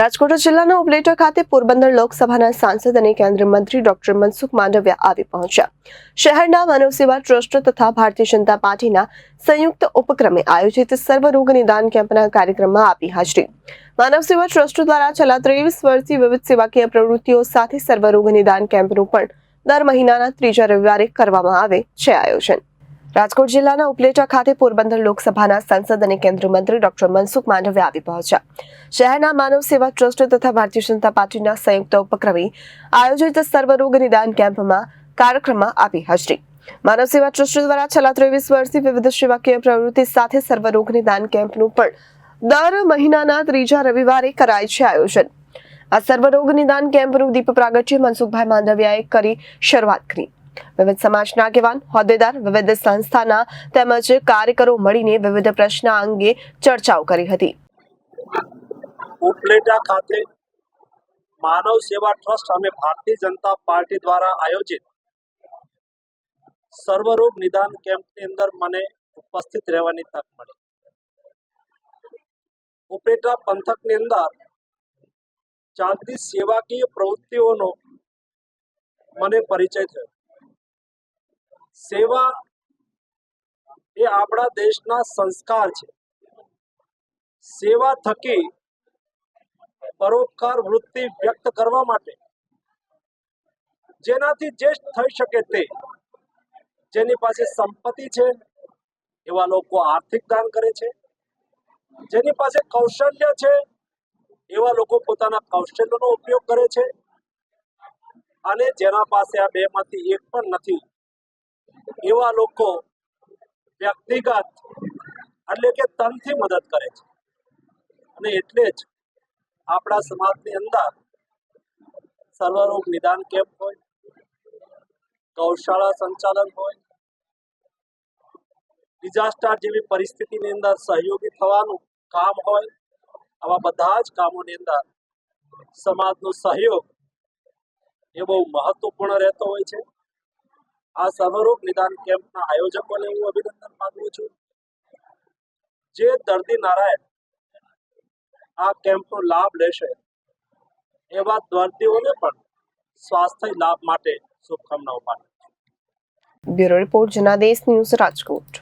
રાજકોટ જિલ્લાના ઉપલેટા ખાતે પોરબંદર લોકસભાના સાંસદ અને કેન્દ્રીય મંત્રી ડોક્ટર મનસુખ માંડવિયા આવી પહોંચ્યા। શહેરના માનવ સેવા ટ્રસ્ટ તથા ભારતીય જનતા પાર્ટીના સંયુક્ત ઉપક્રમે આયોજિત સર્વરોગ નિદાન કેમ્પના કાર્યક્રમમાં આપી હાજરી। માનવ સેવા ટ્રસ્ટ દ્વારા છેલ્લા 23 વર્ષથી વિવિધ સેવાકીય પ્રવૃત્તિઓ સાથે સર્વરોગ નિદાન કેમ્પનું પણ દર મહિનાના ત્રીજા રવિવારે કરવામાં આવે છે આયોજન। રાજકોટ જિલ્લાના ઉપલેટા ખાતે પોરબંદર લોકસભાના સાંસદ અને કેન્દ્રીય મંત્રી ડોક્ટર મનસુખ માંડવિયા આવી પહોંચ્યા। શહેરના માનવ સેવા ટ્રસ્ટ તથા ભારતીય જનતા પાર્ટીના સંયુક્ત ઉપક્રમે આયોજિત સર્વરોગ નિદાન કેમ્પમાં કાર્યક્રમમાં આપી હાજરી। માનવ સેવા ટ્રસ્ટ દ્વારા છેલ્લા 23 વર્ષથી વિવિધ સેવાકીય પ્રવૃત્તિ સાથે સર્વરોગ નિદાન કેમ્પનું પણ દર મહિનાના ત્રીજા રવિવારે કરાય છે આયોજન। આ સર્વરોગ નિદાન કેમ્પનું દીપ પ્રાગટ્ય મનસુખભાઈ માંડવિયાએ કરી શરૂઆત કરી। વિવિધ સમાજના આગેવાન, હોદ્દેદાર, વિવિધ સંસ્થાના તેમજ કાર્યકરો મળીને વિવિધ પ્રશ્ન અંગે ચર્ચાઓ કરી હતી। ઉપલેટા ખાતે માનવ સેવા ટ્રસ્ટ અને ભારતીય જનતા પાર્ટી દ્વારા આયોજિત સર્વરોગ નિદાન કેમ્પની અંદર મને ઉપસ્થિત રહેવાની તક મળી। ઉપલેટા પંથકની અંદર ચાલતી સેવાકીય પ્રવૃત્તિઓનો મને પરિચય થયો। સેવા એ આપણા દેશના સંસ્કાર છે। સેવા થકી પરોપકાર વૃત્તિ વ્યક્ત કરવા માટે જેનાથી જે થઈ શકે તે, જેની પાસે સંપત્તિ છે એવા લોકો આર્થિક દાન કરે છે, જેની પાસે કૌશલ્ય છે એવા લોકો પોતાના કૌશલ્યનો ઉપયોગ કરે છે, અને જેના પાસે આ બેમાંથી એક પણ નથી એવા લોકો વ્યક્તિગત એટલે કે તનથી મદદ કરે છે। અને એટલે જ આપણા સમાજની અંદર સર્વરોગ નિદાન કેમ્પ હોય, ગૌશાળા સંચાલન હોય, ડિઝાસ્ટર જેવી પરિસ્થિતિની અંદર સહયોગી થવાનું કામ હોય, આવા બધા જ કામોની અંદર સમાજનો સહયોગ એ બહુ મહત્વપૂર્ણ રહેતો હોય છે। આ સર્વરોગ નિદાન કેમ્પના આયોજકોને હું અભિનંદન પાઠવું છું। જે દર્દી નારાયણ આ કેમ્પનો લાભ લેશે એવા દર્દીઓને પણ સ્વાસ્થ્ય લાભ માટે શુભકામનાઓ પાઠવું છું। Bureau report Janadesh news, Rajkot.